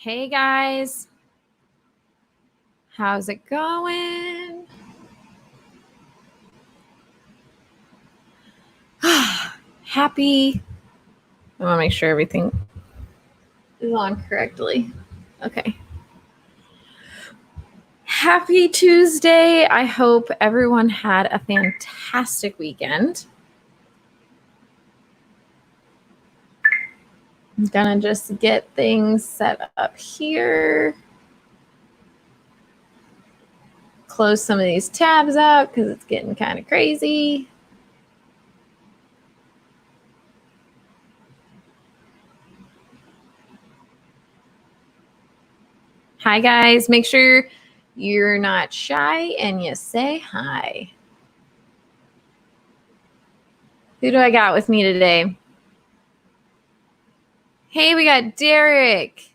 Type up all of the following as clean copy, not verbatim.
Hey guys, how's it going? Happy. I want to make sure everything is on correctly. Okay. Happy Tuesday. I hope everyone had a fantastic weekend. I'm gonna just get things set up here. Close some of these tabs out because it's getting kind of crazy. Hi guys, make sure you're not shy and you say hi. Who do I got with me today? Hey, we got Derek.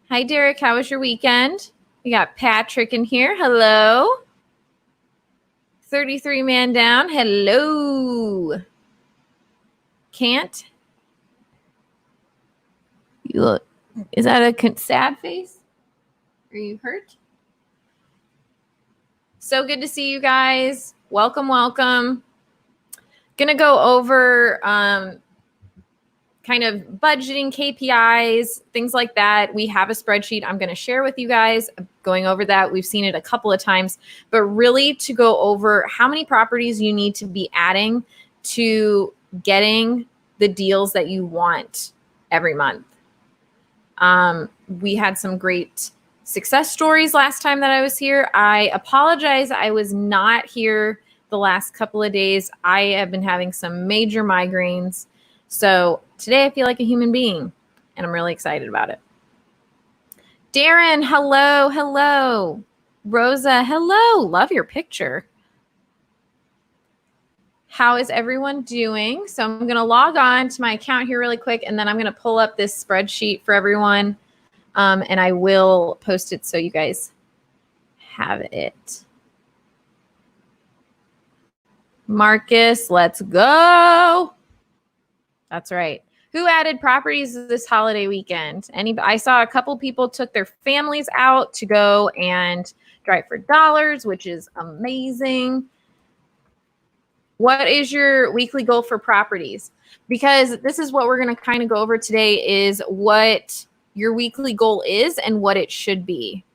Hi, Derek. How was your weekend? We got Patrick in here. Hello. 33 man down. Hello. Can't. You look. Is that a sad face? Are you hurt? So good to see you guys. Welcome, welcome. Gonna go over kind of budgeting KPIs, things like that. We have a spreadsheet I'm going to share with you guys going over that. We've seen it a couple of times, but really to go over how many properties you need to be adding to getting the deals that you want every month. We had some great success stories last time that I was here. I apologize. I was not here the last couple of days. I have been having some major migraines. So today I feel like a human being, and I'm really excited about it. Darren, hello, hello. Rosa, hello. Love your picture. How is everyone doing? So I'm going to log on to my account here really quick, and then I'm going to pull up this spreadsheet for everyone, and I will post it so you guys have it. Marcus, let's go. That's right. Who added properties this holiday weekend? I saw a couple people took their families out to go and drive for dollars, which is amazing. What is your weekly goal for properties? Because this is what we're going to kind of go over today is what your weekly goal is and what it should be.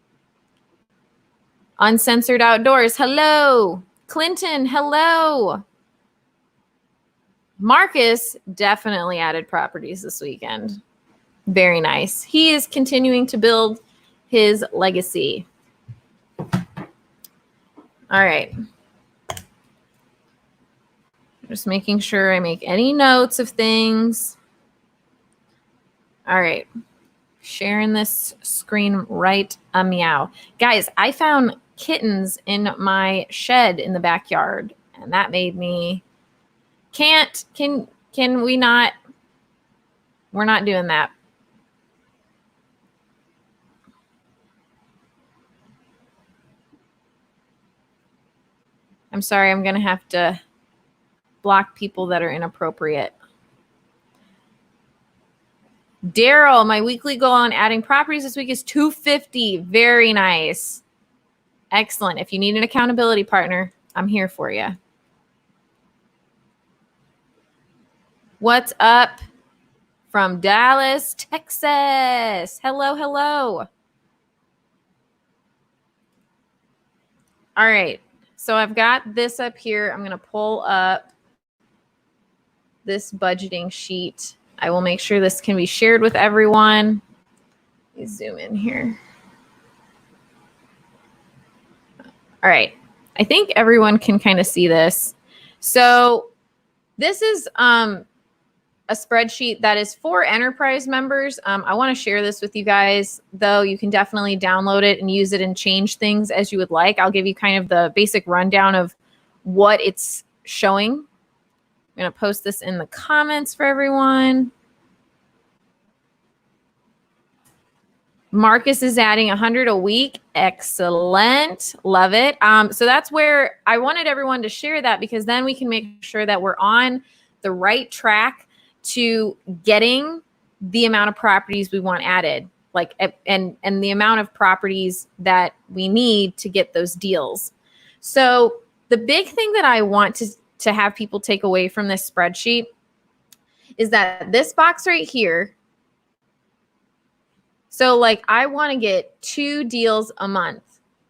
Uncensored Outdoors, hello. Clinton, hello. Marcus definitely added properties this weekend. Very nice. He is continuing to build his legacy. All right. Just making sure I make any notes of things. All right. Sharing this screen right a meow. Guys, I found kittens in my shed in the backyard, and that made me... Can we not? We're not doing that. I'm sorry, I'm going to have to block people that are inappropriate. Daryl, my weekly goal on adding properties this week is 250. Very nice. Excellent. If you need an accountability partner, I'm here for you. What's up from Dallas, Texas? Hello, hello. All right. So I've got this up here. I'm going to pull up this budgeting sheet. I will make sure this can be shared with everyone. Let me zoom in here. All right. I think everyone can kind of see this. So this is a spreadsheet that is for enterprise members. I want to share this with you guys, though. You can definitely download it and use it and change things as you would like. I'll give you kind of the basic rundown of what it's showing. I'm going to post this in the comments for everyone. Marcus is adding 100 a week. Excellent. Love it. So that's where I wanted everyone to share that, because then we can make sure that we're on the right track to getting the amount of properties we want added. like, and the amount of properties that we need to get those deals. So the big thing that I want to have people take away from this spreadsheet is that this box right here. So like I want to get 2 deals a month.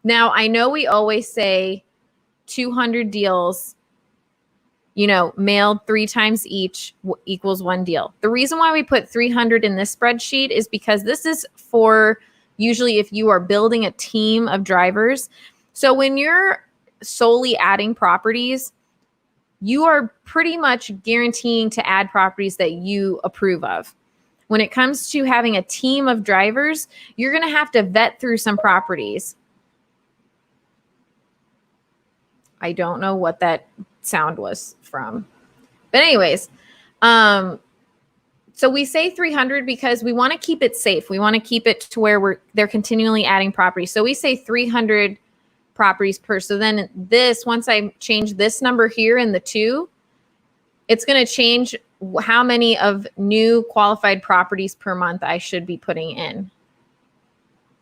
Now I know we always say 200 deals, mailed 3 times each equals 1 deal. The reason why we put 300 in this spreadsheet is because this is for usually if you are building a team of drivers. So when you're solely adding properties, you are pretty much guaranteeing to add properties that you approve of. When it comes to having a team of drivers, you're going to have to vet through some properties. I don't know what that sound was from. But anyways, so we say 300 because we want to keep it safe. We want to keep it to where they're continually adding properties. So we say 300 properties per. So then this, once I change this number here in the 2, it's going to change how many of new qualified properties per month I should be putting in.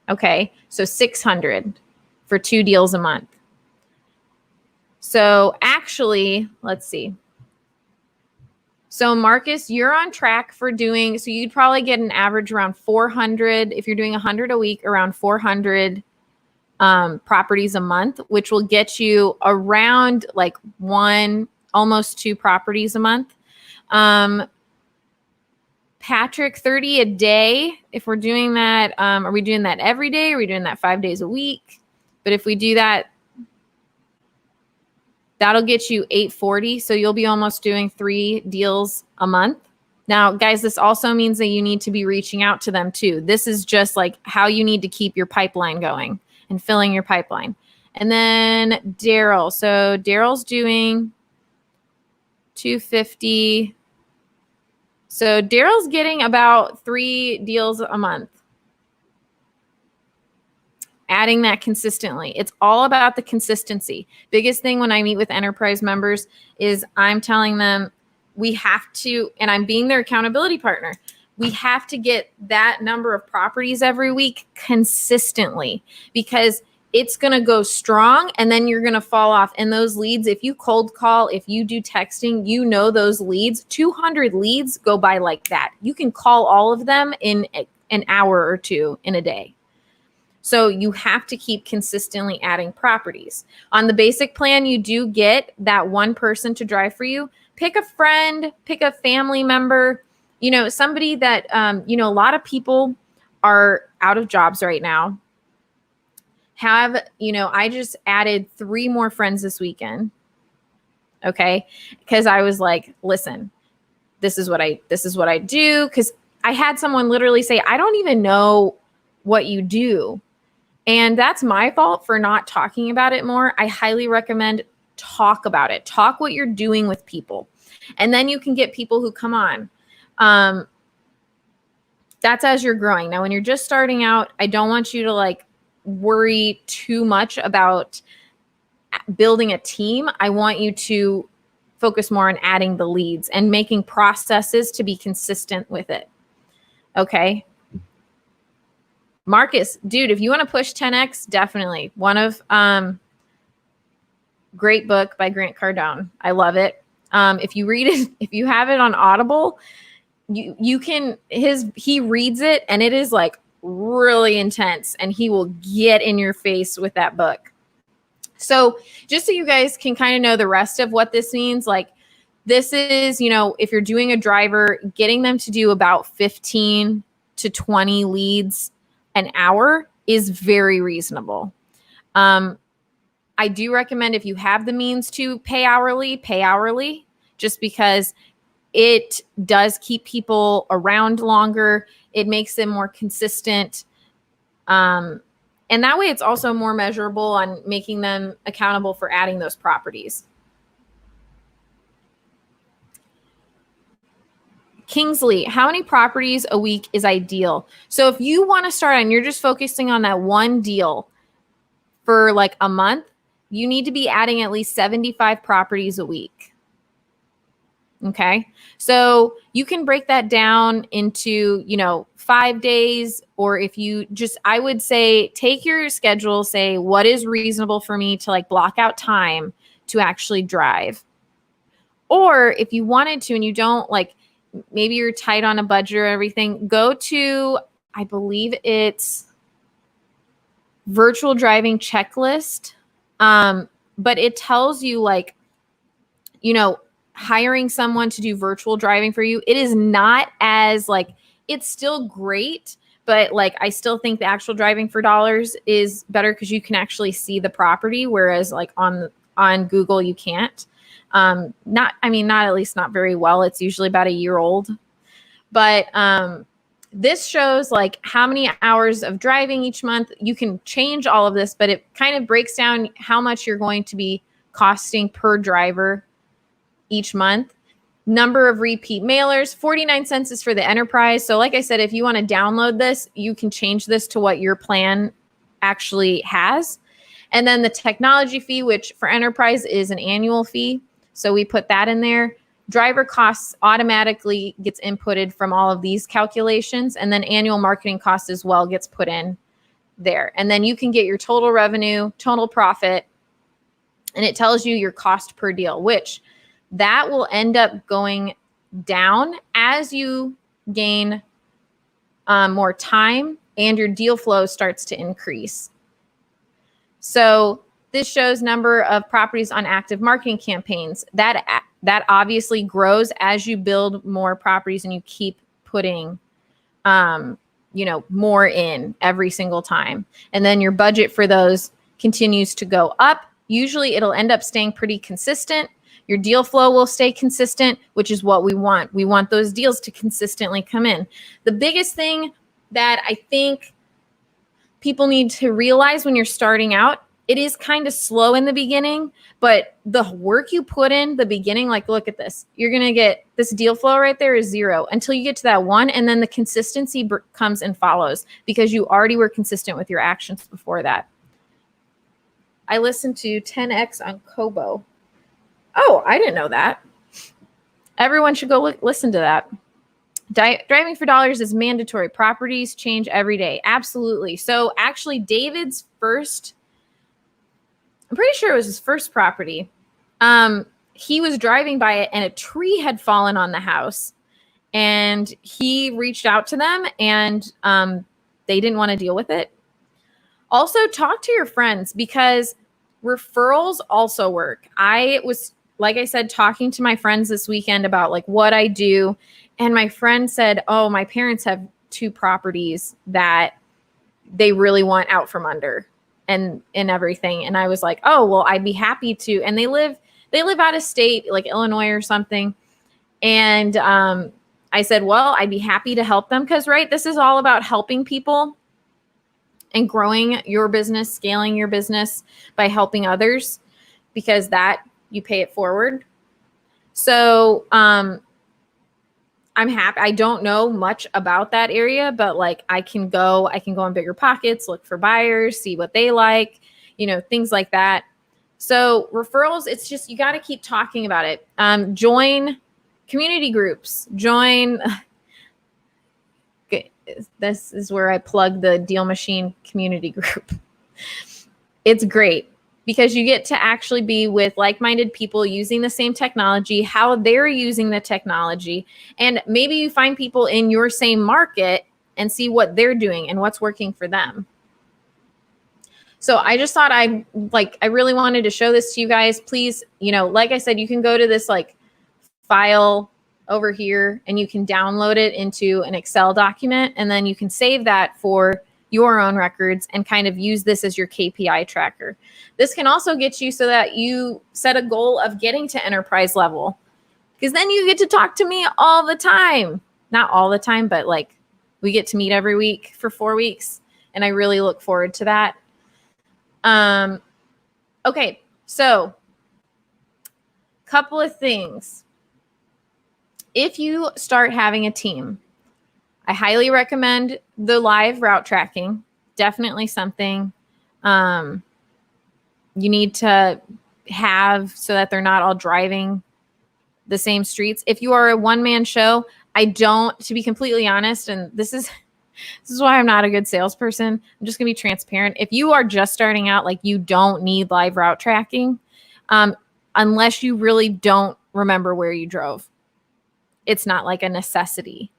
Okay, so 600 for 2 deals a month. So actually, let's see. So Marcus, you're on track for doing, so you'd probably get an average around 400, if you're doing 100 a week, around 400 properties a month, which will get you around like 1, almost 2 properties a month. Patrick, 30 a day. If we're doing that, are we doing that every day? Are we doing that 5 days a week? But if we do that, that'll get you 840. So you'll be almost doing 3 deals a month. Now, guys, this also means that you need to be reaching out to them too. This is just like how you need to keep your pipeline going and filling your pipeline. And then Daryl. So Daryl's doing 250. So Daryl's getting about 3 deals a month. Adding that consistently. It's all about the consistency. Biggest thing when I meet with enterprise members is I'm telling them we have to, and I'm being their accountability partner, we have to get that number of properties every week consistently, because it's going to go strong and then you're going to fall off. And those leads, if you cold call, if you do texting, those leads, 200 leads go by like that. You can call all of them in an hour or 2 in a day. So you have to keep consistently adding properties. On the basic plan, you do get that 1 person to drive for you. Pick a friend, pick a family member, somebody that, a lot of people are out of jobs right now. I just added 3 more friends this weekend. Okay. Because I was like, listen, this is what I do. Because I had someone literally say, I don't even know what you do. And that's my fault for not talking about it more. I highly recommend talk about it. Talk what you're doing with people. And then you can get people who come on. That's as you're growing. Now, when you're just starting out, I don't want you to worry too much about building a team. I want you to focus more on adding the leads and making processes to be consistent with it. Okay. Marcus, dude, if you want to push 10X, definitely. One of great book by Grant Cardone. I love it. If you read it, if you have it on Audible, he reads it and it is really intense, and he will get in your face with that book. So just so you guys can kind of know the rest of what this means, this is, if you're doing a driver, getting them to do about 15 to 20 leads an hour is very reasonable. I do recommend, if you have the means to pay hourly, just because it does keep people around longer. It makes them more consistent. And that way it's also more measurable on making them accountable for adding those properties. Kingsley, how many properties a week is ideal? So if you want to start and you're just focusing on that 1 deal for a month, you need to be adding at least 75 properties a week. Okay. So you can break that down into, 5 days, or if you just, I would say, take your schedule, say, what is reasonable for me to like block out time to actually drive? Or if you wanted to and you don't like, maybe you're tight on a budget or everything, go to, I believe it's virtual driving checklist. But it tells you like, hiring someone to do virtual driving for you. It is not as like, it's still great, but like, I still think the actual driving for dollars is better because you can actually see the property. Whereas like on Google, you can't. Not at least not very well. It's usually about a year old, but, this shows like how many hours of driving each month. You can change all of this, but it kind of breaks down how much you're going to be costing per driver each month. Number of repeat mailers, 49 cents is for the enterprise. So like I said, if you want to download this, you can change this to what your plan actually has. And then the technology fee, which for enterprise is an annual fee. So we put that in there. Driver costs automatically gets inputted from all of these calculations. And then annual marketing cost as well gets put in there. And then you can get your total revenue, total profit, and it tells you your cost per deal, which that will end up going down as you gain more time and your deal flow starts to increase. So this shows number of properties on active marketing campaigns. That obviously grows as you build more properties and you keep putting, more in every single time. And then your budget for those continues to go up. Usually it'll end up staying pretty consistent. Your deal flow will stay consistent, which is what we want. We want those deals to consistently come in. The biggest thing that I think people need to realize when you're starting out, it is kind of slow in the beginning, but the work you put in the beginning, like look at this, you're going to get this deal flow right there is 0 until you get to that 1. And then the consistency comes and follows because you already were consistent with your actions before that. I listened to 10X on Kobo. Oh, I didn't know that. Everyone should go listen to that. Driving for dollars is mandatory. Properties change every day. Absolutely. So actually David's first, I'm pretty sure it was his first property. He was driving by it and a tree had fallen on the house and he reached out to them and they didn't want to deal with it. Also talk to your friends because referrals also work. I was, like I said, talking to my friends this weekend about like what I do. And my friend said, oh, my parents have 2 properties that they really want out from under and everything. And I was like, oh, well, I'd be happy to. And they live out of state, like Illinois or something. And I said, well, I'd be happy to help them because, right, this is all about helping people and growing your business, scaling your business by helping others because that you pay it forward. So I'm happy. I don't know much about that area, but like I can go on Bigger Pockets, look for buyers, see what they like, things like that. So referrals, it's just, you got to keep talking about it. Join community groups, this is where I plug the DealMachine community group. It's great because you get to actually be with like-minded people using the same technology, how they're using the technology. And maybe you find people in your same market and see what they're doing and what's working for them. So I just thought I really wanted to show this to you guys. Please, like I said, you can go to this like file over here and you can download it into an Excel document and then you can save that for your own records and kind of use this as your KPI tracker. This can also get you so that you set a goal of getting to enterprise level because then you get to talk to me all the time. Not all the time, but like we get to meet every week for 4 weeks and I really look forward to that. Okay, so couple of things. If you start having a team, I highly recommend the live route tracking. Definitely something you need to have so that they're not all driving the same streets. If you are a one-man show, I don't, to be completely honest, and this is why I'm not a good salesperson. I'm just gonna be transparent. If you are just starting out, like, you don't need live route tracking, unless you really don't remember where you drove. It's not like a necessity.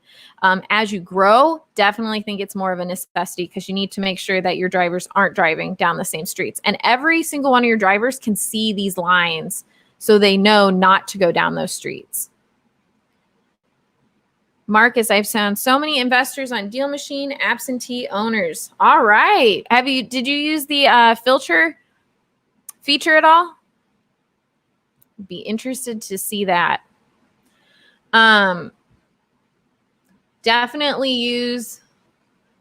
As you grow, definitely think it's more of a necessity, because you need to make sure that your drivers aren't driving down the same streets. And every single one of your drivers can see these lines, so they know not to go down those streets. Marcus, I've found so many investors on DealMachine, absentee owners. All right. Did you use the filter feature at all? Be interested to see that. Definitely use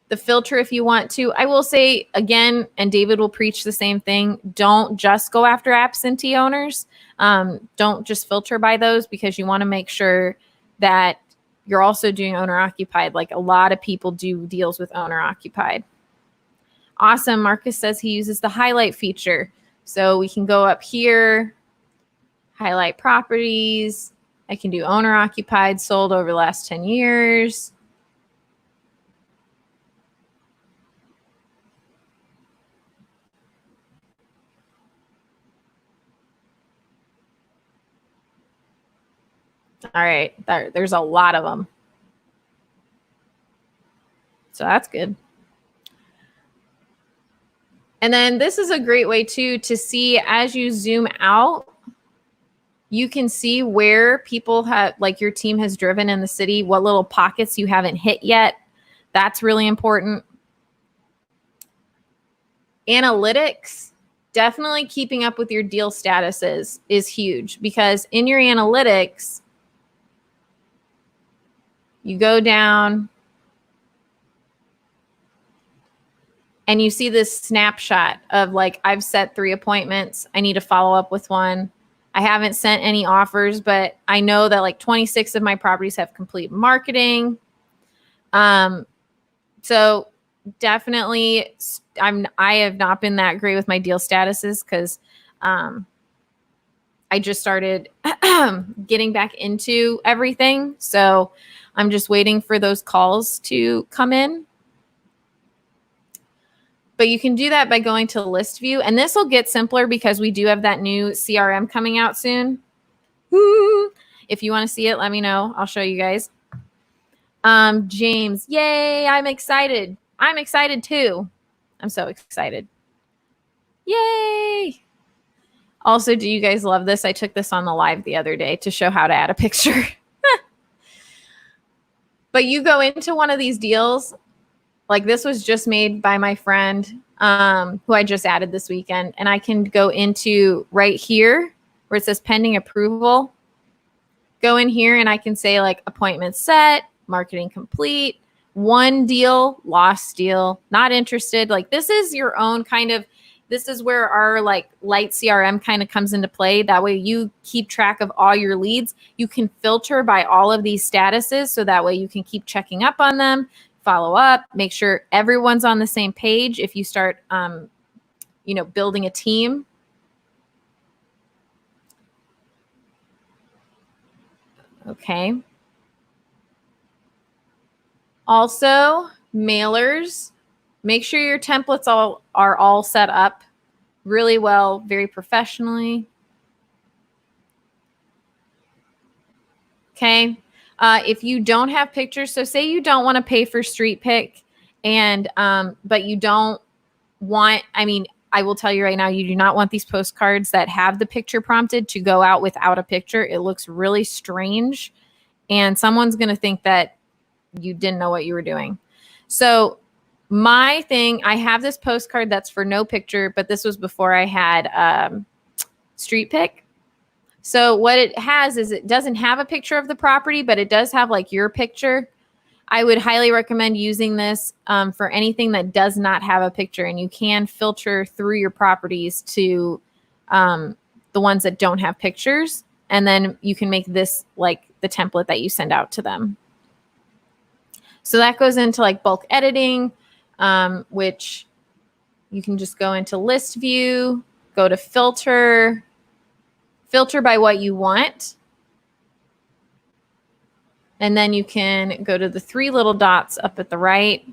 the filter if you want to. I will say again, and David will preach the same thing, don't just go after absentee owners. Don't just filter by those, because you want to make sure that you're also doing owner occupied. Like, a lot of people do deals with owner occupied. Awesome. Marcus says he uses the highlight feature. So we can go up here, highlight properties. I can do owner occupied, sold over the last 10 years. All right, there's a lot of them. So that's good. And then this is a great way too to see, as you zoom out, you can see where people have, like, your team has driven in the city, what little pockets you haven't hit yet. That's really important. Analytics, definitely keeping up with your deal statuses is huge, because in your analytics, you go down and you see this snapshot of, like, I've set 3 appointments. I need to follow up with 1. I haven't sent any offers, but I know that like 26 of my properties have complete marketing. So definitely I have not been that great with my deal statuses, because I just started getting back into everything. So I'm just waiting for those calls to come in. But you can do that by going to list view. And this will get simpler, because we do have that new CRM coming out soon. Woo! If you want to see it, let me know. I'll show you guys. James, yay, I'm excited. I'm excited too. I'm so excited. Yay. Also, do you guys love this? I took this on the live the other day to show how to add a picture. But you go into one of these deals, like this was just made by my friend who I just added this weekend. And I can go into right here where it says pending approval. Go in here and I can say like appointment set, marketing complete, one deal, lost deal, not interested. Like this is your own kind of, this is where our like light CRM kind of comes into play. That way you keep track of all your leads. You can filter by all of these statuses. So that way you can keep checking up on them, follow up, make sure everyone's on the same page. If you start, building a team. Okay. Also, mailers. Make sure your templates are all set up really well, very professionally. Okay. If you don't have pictures, so say you don't want to pay for Street Pick, and but you don't want, I will tell you right now, you do not want these postcards that have the picture prompted to go out without a picture. It looks really strange, and someone's going to think that you didn't know what you were doing. So my thing, I have this postcard that's for no picture, but this was before I had Street Pick. So what it has is it doesn't have a picture of the property, but it does have like your picture. I would highly recommend using this for anything that does not have a picture, and you can filter through your properties to the ones that don't have pictures. And then you can make this like the template that you send out to them. So that goes into like bulk editing, which you can just go into list view, go to filter by what you want. And then you can go to the three little dots up at the right,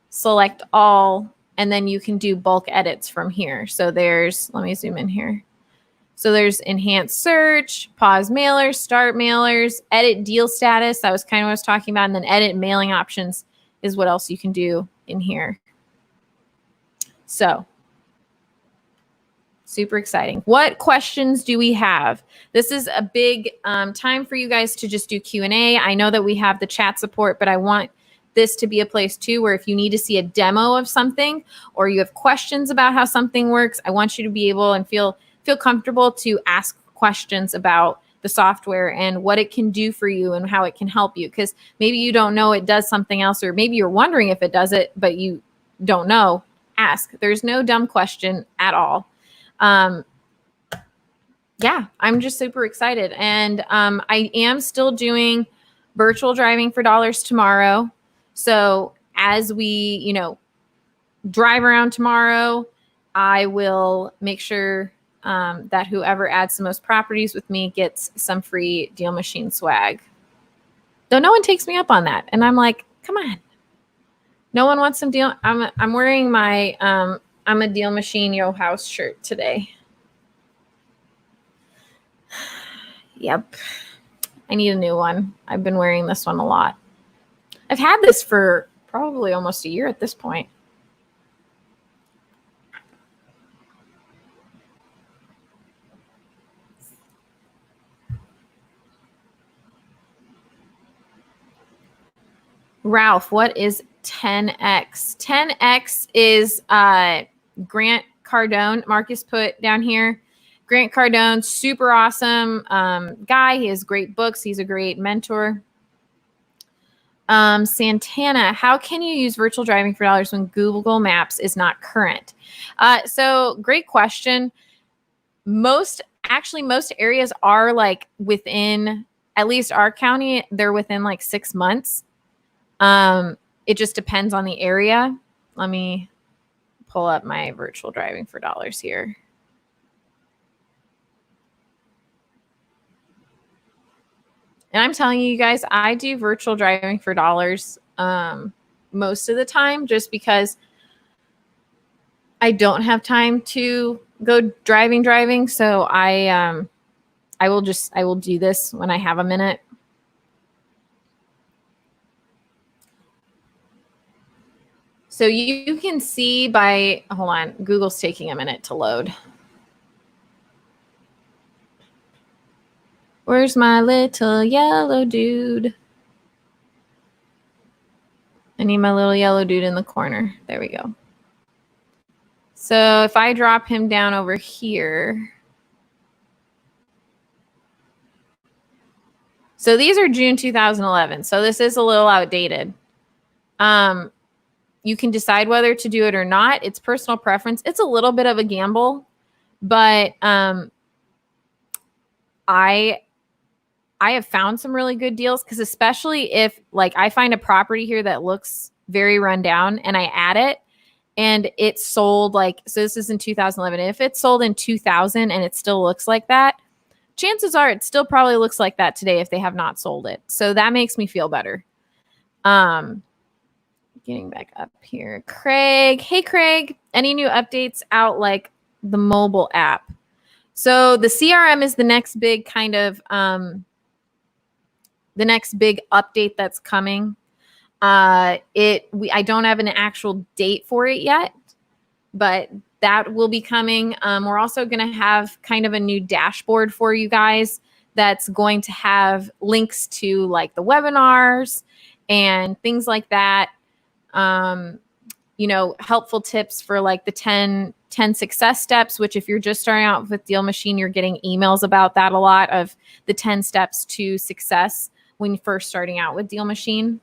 select all, and then you can do bulk edits from here. So there's, let me zoom in here. So there's enhanced search, pause mailers, start mailers, edit deal status. That was kind of what I was talking about. And then edit mailing options is what else you can do in here. So super exciting. What questions do we have? This is a big time for you guys to just do Q&A. I know that we have the chat support, but I want this to be a place too where if you need to see a demo of something or you have questions about how something works, I want you to be able and feel comfortable to ask questions about the software and what it can do for you and how it can help you. Because maybe you don't know it does something else, or maybe you're wondering if it does it, but you don't know. Ask. There's no dumb question at all. Yeah, I'm just super excited. And I am still doing virtual driving for dollars tomorrow. So as we, drive around tomorrow, I will make sure that whoever adds the most properties with me gets some free DealMachine swag. Though no one takes me up on that. And I'm like, come on. No one wants some deal. I'm wearing my I'm a DealMachine Yo House shirt today. Yep. I need a new one. I've been wearing this one a lot. I've had this for probably almost a year at this point. Ralph, what is 10X? 10X is Grant Cardone. Marcus put down here. Grant Cardone, super awesome guy. He has great books. He's a great mentor. Santana, how can you use virtual driving for dollars when Google Maps is not current? So great question. Most areas are like within, at least our county, they're within like 6 months. It just depends on the area. Let me pull up my virtual driving for dollars here. And I'm telling you guys, I do virtual driving for dollars most of the time just because I don't have time to go driving. So I will do this when I have a minute. So you can see by, hold on, Google's taking a minute to load. Where's my little yellow dude? I need my little yellow dude in the corner. There we go. So if I drop him down over here. So these are June 2011. So this is a little outdated. You can decide whether to do it or not. It's personal preference. It's a little bit of a gamble, but I have found some really good deals because especially if like I find a property here that looks very run down and I add it and it's sold like, so this is in 2011. If it's sold in 2000 and it still looks like that, chances are it still probably looks like that today if they have not sold it. So that makes me feel better. Getting back up here. Craig. Hey, Craig. Any new updates out like the mobile app? So the CRM is the next big kind of the next big update that's coming. I don't have an actual date for it yet, but that will be coming. We're also going to have kind of a new dashboard for you guys that's going to have links to like the webinars and things like that. Helpful tips for like the 10 success steps, which if you're just starting out with DealMachine, you're getting emails about that a lot of the 10 steps to success when you're first starting out with DealMachine.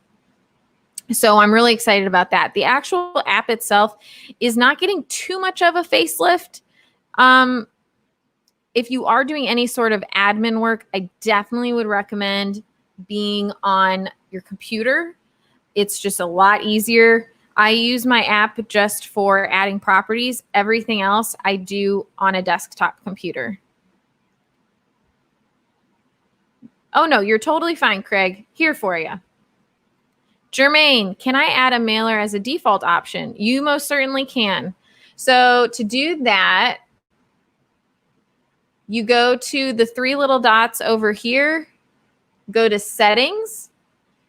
So I'm really excited about that. The actual app itself is not getting too much of a facelift. If you are doing any sort of admin work, I definitely would recommend being on your computer. It's just a lot easier. I use my app just for adding properties. Everything else I do on a desktop computer. Oh, no, you're totally fine, Craig. Here for you. Jermaine, can I add a mailer as a default option? You most certainly can. So to do that, you go to the three little dots over here, go to settings,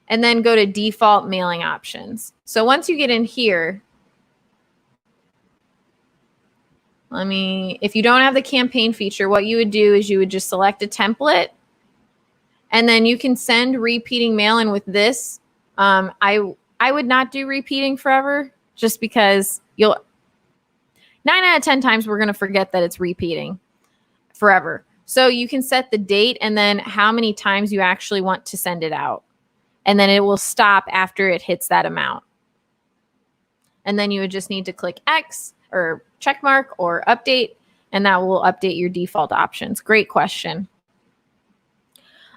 and then go to default mailing options. So once you get in here, if you don't have the campaign feature, what you would do is you would just select a template, and then you can send repeating mail in with this. I would not do repeating forever, just because 9 out of 10 times we're going to forget that it's repeating forever. So you can set the date and then how many times you actually want to send it out. And then it will stop after it hits that amount. And then you would just need to click X or check mark or update, and that will update your default options. Great question.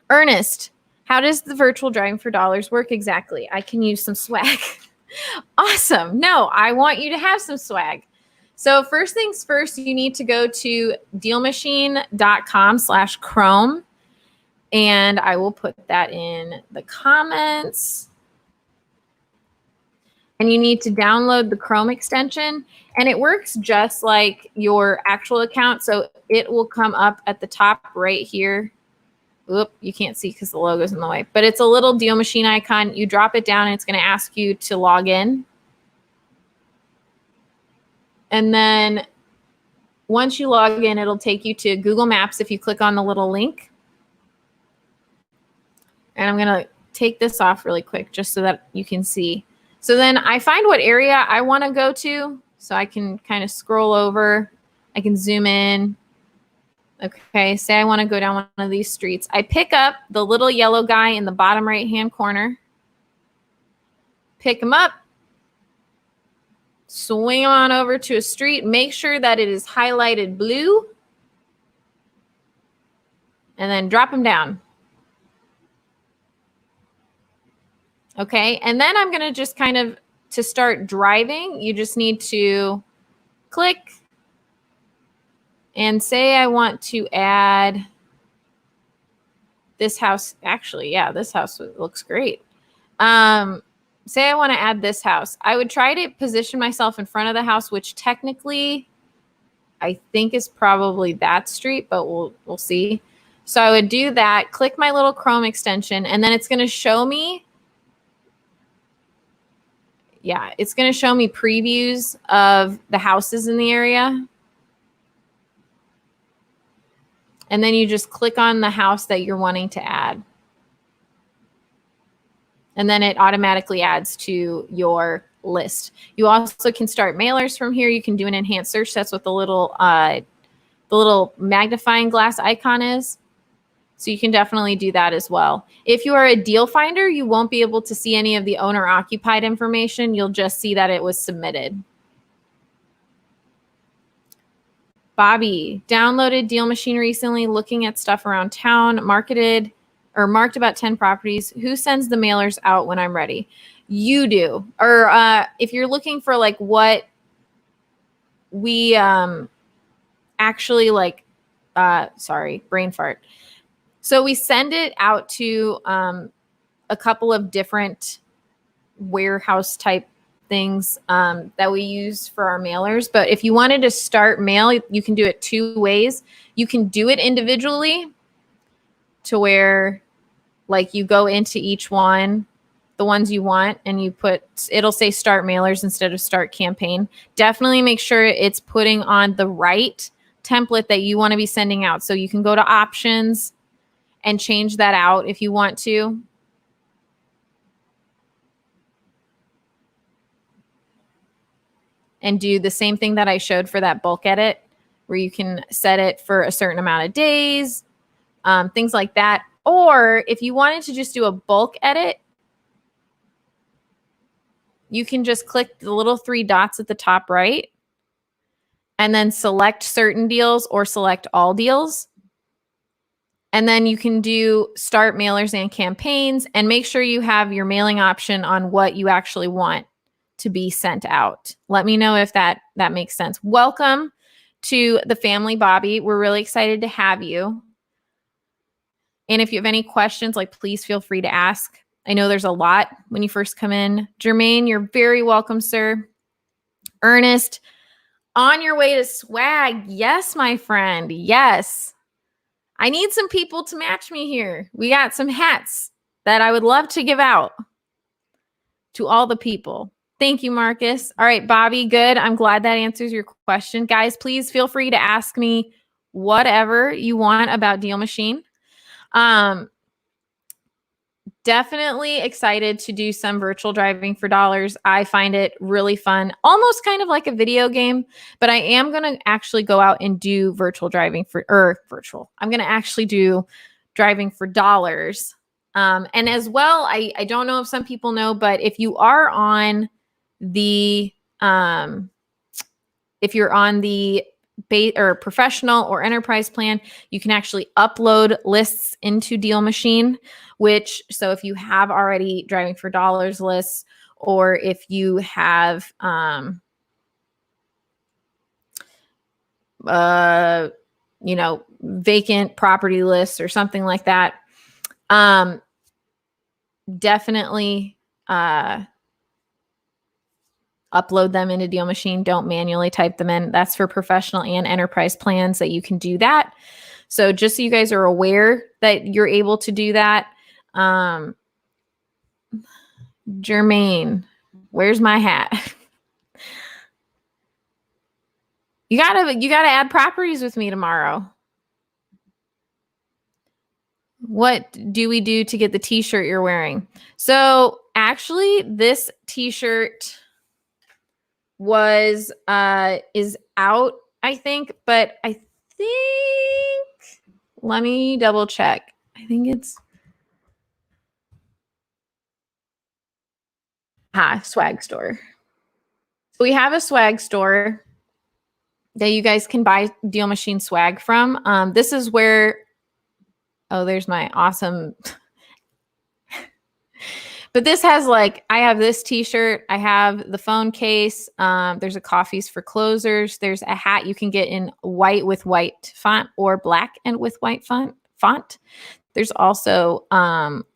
Ernest, how does the virtual driving for dollars work exactly? I can use some swag. Awesome. No, I want you to have some swag. So first things first, you need to go to DealMachine.com/Chrome. And I will put that in the comments. And you need to download the Chrome extension. And it works just like your actual account. So it will come up at the top right here. Oop, you can't see because the logo's in the way. But it's a little DealMachine icon. You drop it down and it's going to ask you to log in. And then once you log in, it'll take you to Google Maps if you click on the little link. And I'm going to take this off really quick just so that you can see. So then I find what area I want to go to. So I can kind of scroll over. I can zoom in. Okay, say I want to go down one of these streets. I pick up the little yellow guy in the bottom right-hand corner. Pick him up. Swing him on over to a street. Make sure that it is highlighted blue. And then drop him down. Okay, and then I'm going to just kind of, to start driving, you just need to click and say I want to add this house. Actually, yeah, this house looks great. Say I want to add this house. I would try to position myself in front of the house, which technically I think is probably that street, but we'll see. So I would do that, click my little Chrome extension, and then it's going to show me. Yeah, it's going to show me previews of the houses in the area. And then you just click on the house that you're wanting to add. And then it automatically adds to your list. You also can start mailers from here. You can do an enhanced search. That's what the little magnifying glass icon is. So you can definitely do that as well. If you are a deal finder, you won't be able to see any of the owner occupied information. You'll just see that it was submitted. Bobby, downloaded DealMachine recently, looking at stuff around town, marked about 10 properties. Who sends the mailers out when I'm ready? You do. Or if you're looking for like what we actually like, sorry, brain fart. So we send it out to a couple of different warehouse type things that we use for our mailers. But if you wanted to start mail, you can do it two ways. You can do it individually to where like you go into each one, the ones you want, and you put, it'll say start mailers instead of start campaign. Definitely make sure it's putting on the right template that you want to be sending out. So you can go to options and change that out if you want to. And do the same thing that I showed for that bulk edit, where you can set it for a certain amount of days, things like that. Or if you wanted to just do a bulk edit, you can just click the little three dots at the top right and then select certain deals or select all deals. And then you can do start mailers and campaigns, and make sure you have your mailing option on what you actually want to be sent out. Let me know if that makes sense. Welcome to the family, Bobby. We're really excited to have you. And if you have any questions, like, please feel free to ask. I know there's a lot when you first come in. Jermaine, you're very welcome, sir. Ernest, on your way to swag. Yes, my friend. Yes. I need some people to match me here. We got some hats that I would love to give out to all the people. Thank you, Marcus. All right, Bobby, good. I'm glad that answers your question. Guys, please feel free to ask me whatever you want about DealMachine. Definitely excited to do some virtual driving for dollars. I find it really fun, almost kind of like a video game, but I am going to actually go out and do virtual driving I'm going to actually do driving for dollars. And as well, I don't know if some people know, but if you are on the, if you're on the or professional or enterprise plan, you can actually upload lists into DealMachine, which, so if you have already driving for dollars lists, or if you have, vacant property lists or something like that, definitely, upload them into DealMachine. Don't manually type them in. That's for professional and enterprise plans that you can do that. So just so you guys are aware that you're able to do that. Jermaine, where's my hat? You gotta add properties with me tomorrow. What do we do to get the t-shirt you're wearing? So actually this t-shirt is out, I think, but I think, let me double check. I think it's swag store. So we have a swag store that you guys can buy DealMachine swag from. This is where, oh, there's my awesome. But this has, like, I have this t-shirt, I have the phone case, there's a coffees for closers, there's a hat you can get in white with white font or black and with white font. There's also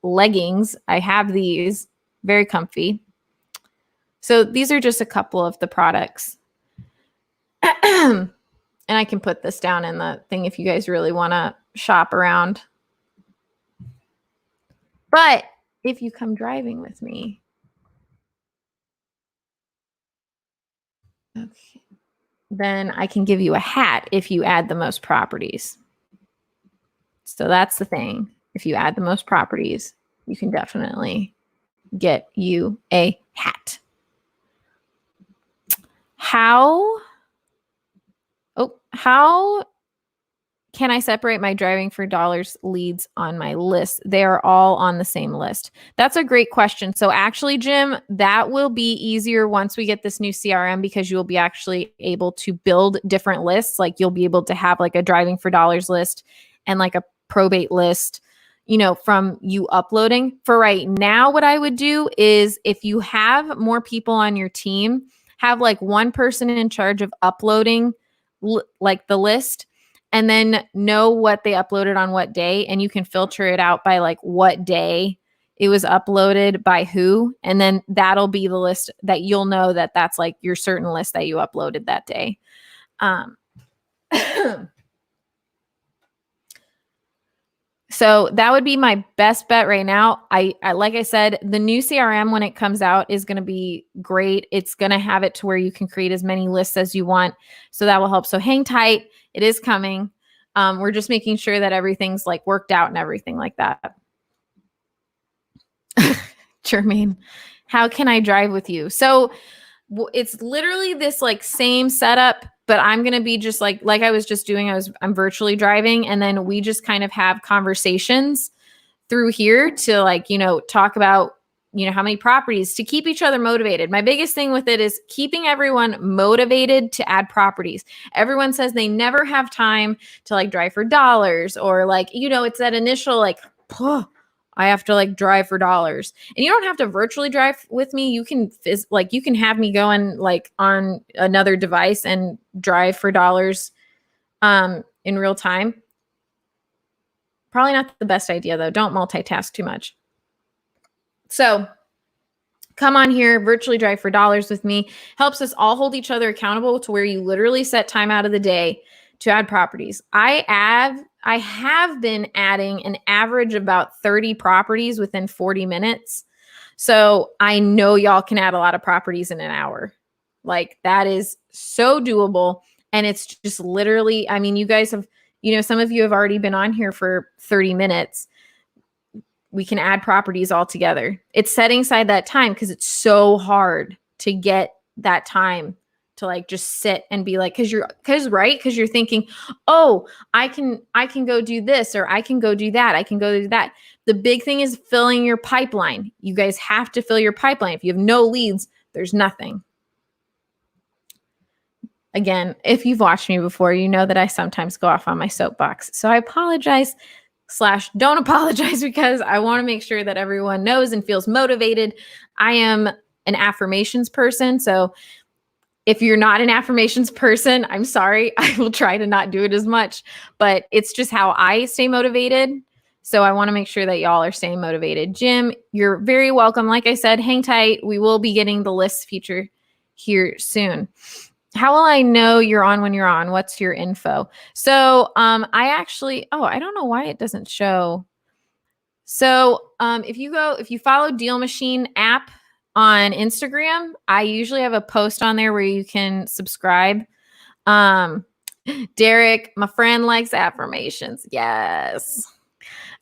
leggings. I have these, very comfy. So these are just a couple of the products. And I can put this down in the thing if you guys really want to shop around. But if you come driving with me, okay, then I can give you a hat if you add the most properties. So that's the thing. If you add the most properties, you can definitely get you a hat. How can I separate my driving for dollars leads on my list? They are all on the same list. That's a great question. So actually, Jim, that will be easier once we get this new CRM, because you'll be actually able to build different lists. Like, you'll be able to have like a driving for dollars list and like a probate list, from you uploading. For right now, what I would do is, if you have more people on your team, have like one person in charge of uploading like the list, and then know what they uploaded on what day. And you can filter it out by like what day it was uploaded by who. And then that'll be the list that you'll know that that's like your certain list that you uploaded that day. So that would be my best bet right now. I like I said, the new CRM, when it comes out, is going to be great. It's going to have it to where you can create as many lists as you want. So that will help. So hang tight. It is coming. We're just making sure that everything's like worked out and everything like that. Jermaine, how can I drive with you? So it's literally this like same setup, but I'm going to be just like I was just doing, I'm virtually driving. And then we just kind of have conversations through here to like, talk about, how many properties, to keep each other motivated. My biggest thing with it is keeping everyone motivated to add properties. Everyone says they never have time to like drive for dollars, or like, it's that initial like, I have to like drive for dollars. And you don't have to virtually drive with me. You can you can have me going like on another device and drive for dollars in real time. Probably not the best idea though. Don't multitask too much. So come on here, virtually drive for dollars with me. Helps us all hold each other accountable to where you literally set time out of the day to add properties. I have been adding an average about 30 properties within 40 minutes. So I know y'all can add a lot of properties in an hour. Like that is so doable. And it's just literally, I mean, you guys have, some of you have already been on here for 30 minutes. We can add properties all together. It's setting aside that time because it's so hard to get that time to like just sit and be like, because you're thinking, oh, I can go do this, or I can go do that. I can go do that. The big thing is filling your pipeline. You guys have to fill your pipeline. If you have no leads, there's nothing. Again, if you've watched me before, you know that I sometimes go off on my soapbox. So I apologize / don't apologize, because I want to make sure that everyone knows and feels motivated. I am an affirmations person. So if you're not an affirmations person, I'm sorry. I will try to not do it as much, but it's just how I stay motivated. So I want to make sure that y'all are staying motivated. Jim, you're very welcome. Like I said, hang tight. We will be getting the list feature here soon. How will I know you're on when you're on? What's your info? So I don't know why it doesn't show. So if you follow DealMachine app on Instagram, I usually have a post on there where you can subscribe. Derek, my friend, likes affirmations. Yes.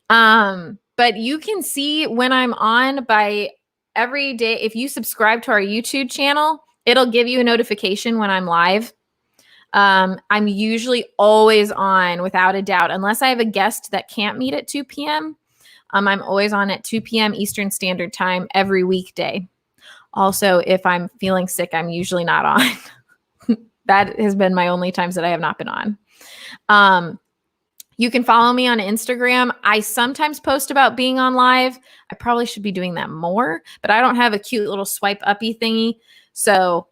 But you can see when I'm on by every day. If you subscribe to our YouTube channel, it'll give you a notification when I'm live. I'm usually always on without a doubt, unless I have a guest that can't meet at 2 p.m. I'm always on at 2 p.m. Eastern Standard Time every weekday. Also, if I'm feeling sick, I'm usually not on. That has been my only times that I have not been on. You can follow me on Instagram. I sometimes post about being on live. I probably should be doing that more, but I don't have a cute little swipe uppy thingy. So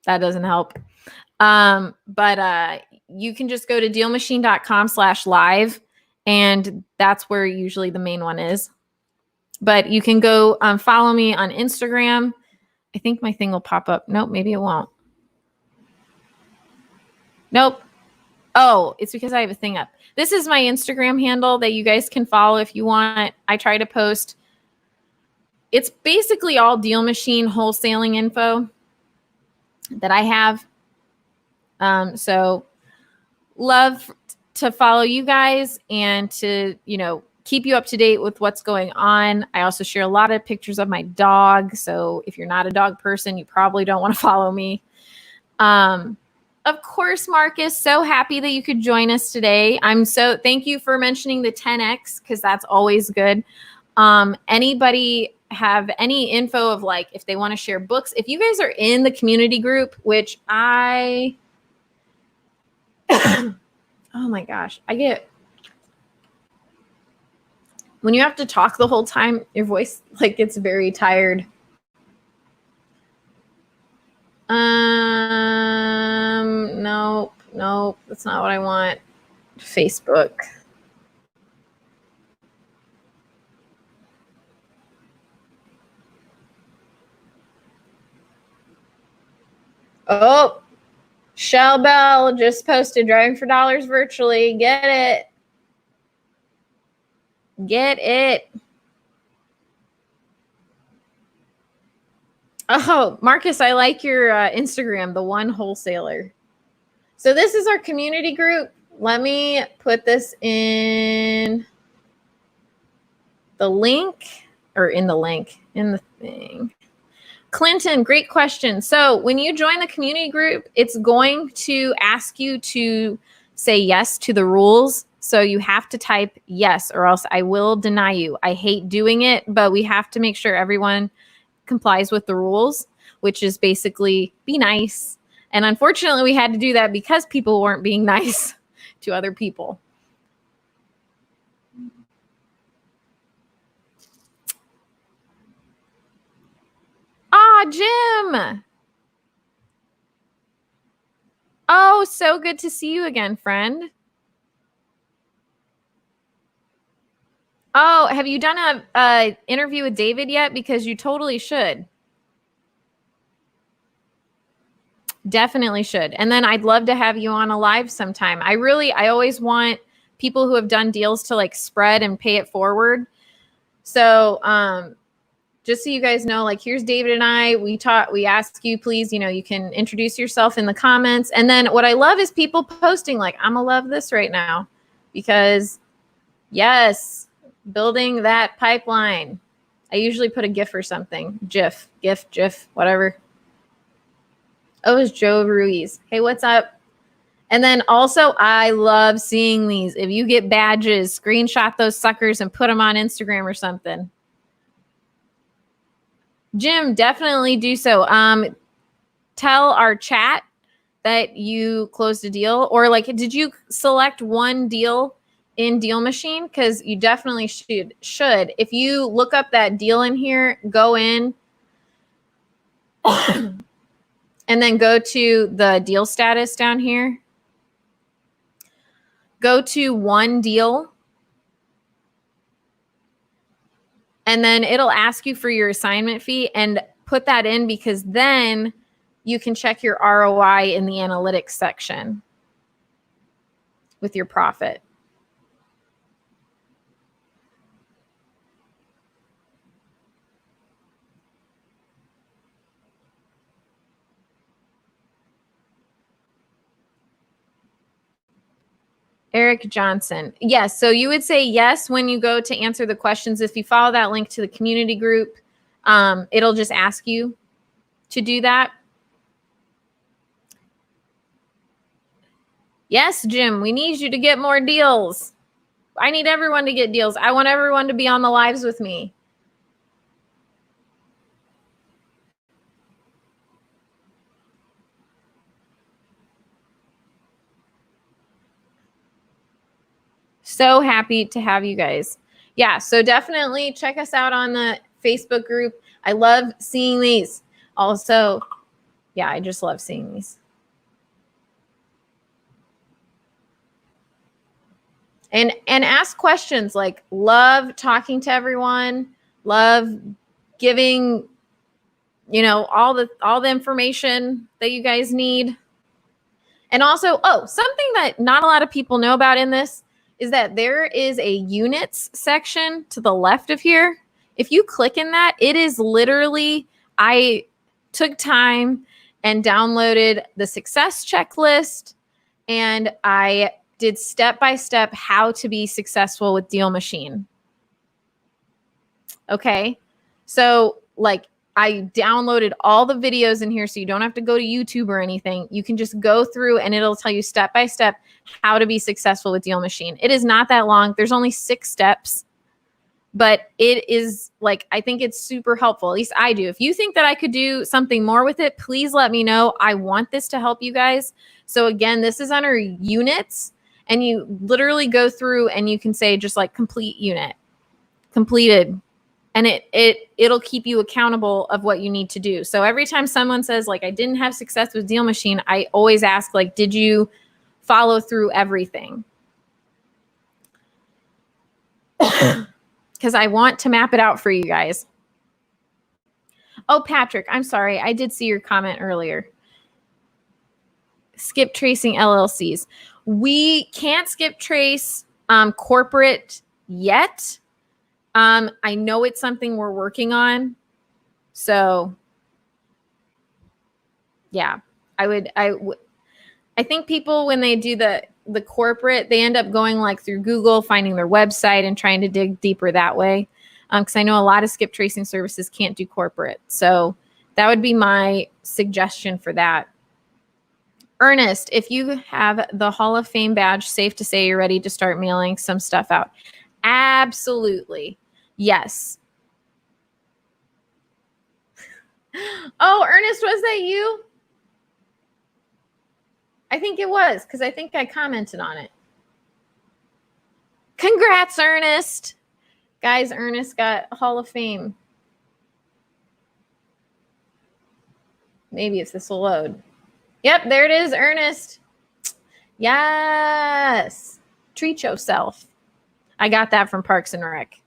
that doesn't help. But you can just go to dealmachine.com/live, and that's where usually the main one is. But you can go follow me on Instagram. I think my thing will pop up. Nope, maybe it won't. Nope. Oh, it's because I have a thing up. This is my Instagram handle that you guys can follow if you want. I try to post. It's basically all DealMachine wholesaling info that I have. So love to follow you guys and to, keep you up to date with what's going on. I also share a lot of pictures of my dog. So if you're not a dog person, you probably don't want to follow me. Of course, Marcus, so happy that you could join us today. Thank you for mentioning the 10X, because that's always good. Anybody have any info of like, if they want to share books, if you guys are in the community group, which oh my gosh, when you have to talk the whole time, your voice like gets very tired. Nope, that's not what I want. Facebook. Oh, Shell Bell just posted driving for dollars virtually. Get it. Get it. Oh, Marcus, I like your Instagram, the one wholesaler. So this is our community group. Let me put this in the link, in the thing. Clinton, great question. So when you join the community group, it's going to ask you to say yes to the rules. So you have to type yes, or else I will deny you. I hate doing it, but we have to make sure everyone complies with the rules, which is basically be nice. And unfortunately, we had to do that because people weren't being nice to other people. Jim. Oh, so good to see you again, friend. Oh, have you done a interview with David yet? Because you totally should. Definitely should. And then I'd love to have you on a live sometime. I always want people who have done deals to like spread and pay it forward. So, just so you guys know, like here's David and I, we ask you, please, you can introduce yourself in the comments. And then what I love is people posting like, I'm gonna love this right now because yes, building that pipeline. I usually put a GIF or something, GIF, whatever. Oh, it's Joe Ruiz. Hey, what's up? And then also, I love seeing these. If you get badges, screenshot those suckers and put them on Instagram or something. Jim, definitely do so. Tell our chat that you closed a deal, or like, did you select one deal in DealMachine? Because you definitely should. If you look up that deal in here, go in and then go to the deal status down here. Go to one deal. And then it'll ask you for your assignment fee and put that in because then you can check your ROI in the analytics section with your profit. Eric Johnson. Yes. So you would say yes when you go to answer the questions. If you follow that link to the community group, it'll just ask you to do that. Yes, Jim, we need you to get more deals. I need everyone to get deals. I want everyone to be on the lives with me. So happy to have you guys. Yeah, so definitely check us out on the Facebook group. I love seeing these. Also, yeah, I just love seeing these. And ask questions, like love talking to everyone, love giving, all the information that you guys need. And also, something that not a lot of people know about in this is that there is a units section to the left of here. If you click in that, it is literally, I took time and downloaded the success checklist, and I did step-by-step how to be successful with DealMachine. Okay. So like I downloaded all the videos in here so you don't have to go to YouTube or anything. You can just go through and it'll tell you step-by-step how to be successful with DealMachine. It is not that long. There's only 6 steps, but it is like, I think it's super helpful. At least I do. If you think that I could do something more with it, please let me know. I want this to help you guys. So again, this is under units, and you literally go through and you can say just like complete unit, completed. And it'll keep you accountable of what you need to do. So every time someone says like, I didn't have success with DealMachine, I always ask like, did you follow through everything? Because I want to map it out for you guys. Oh, Patrick, I'm sorry. I did see your comment earlier. Skip tracing LLCs. We can't skip trace corporate yet. I know it's something we're working on. So yeah, I think people, when they do the corporate, they end up going like through Google, finding their website and trying to dig deeper that way. Because I know a lot of skip tracing services can't do corporate. So that would be my suggestion for that. Ernest, if you have the Hall of Fame badge, safe to say you're ready to start mailing some stuff out. Absolutely. Yes. Oh, Ernest, was that you? I think it was, because I think I commented on it. Congrats, Ernest. Guys, Ernest got Hall of Fame. Maybe if this will load. Yep, there it is, Ernest. Yes. Treat yourself. I got that from Parks and Rec.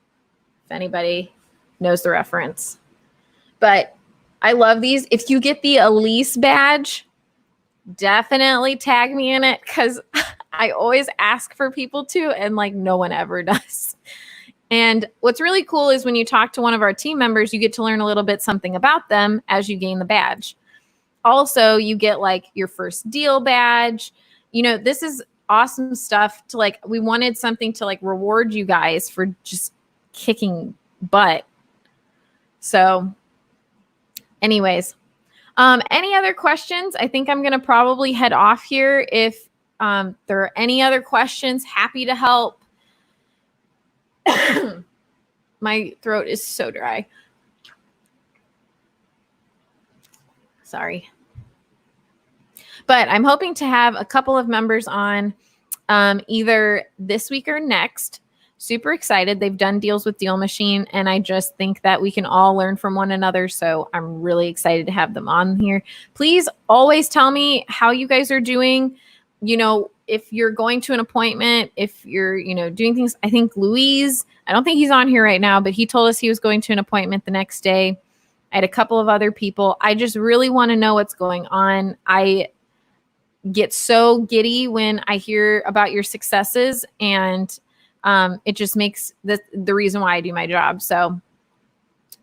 if anybody knows the reference. But I love these. If you get the Elise badge, definitely tag me in it because I always ask for people to, and like no one ever does. And what's really cool is when you talk to one of our team members, you get to learn a little bit something about them as you gain the badge. Also, you get like your first deal badge. You know, this is awesome stuff to like, we wanted something to like reward you guys for just kicking butt. So anyways, any other questions? I think I'm going to probably head off here. If there are any other questions, happy to help. My throat is so dry. Sorry. But I'm hoping to have a couple of members on either this week or next. Super excited. They've done deals with DealMachine, and I just think that we can all learn from one another. So I'm really excited to have them on here. Please always tell me how you guys are doing. You know, if you're going to an appointment, if you're, you know, doing things. I think Louise, I don't think he's on here right now, but he told us he was going to an appointment the next day. I had a couple of other people. I just really want to know what's going on. I get so giddy when I hear about your successes, and it just makes the reason why I do my job. So,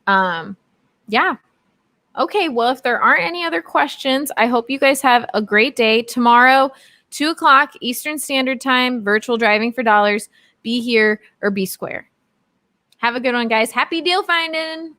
yeah. Okay. Well, if there aren't any other questions, I hope you guys have a great day. Tomorrow, 2:00 Eastern Standard Time, virtual driving for dollars. Be here or be square. Have a good one, guys. Happy deal finding.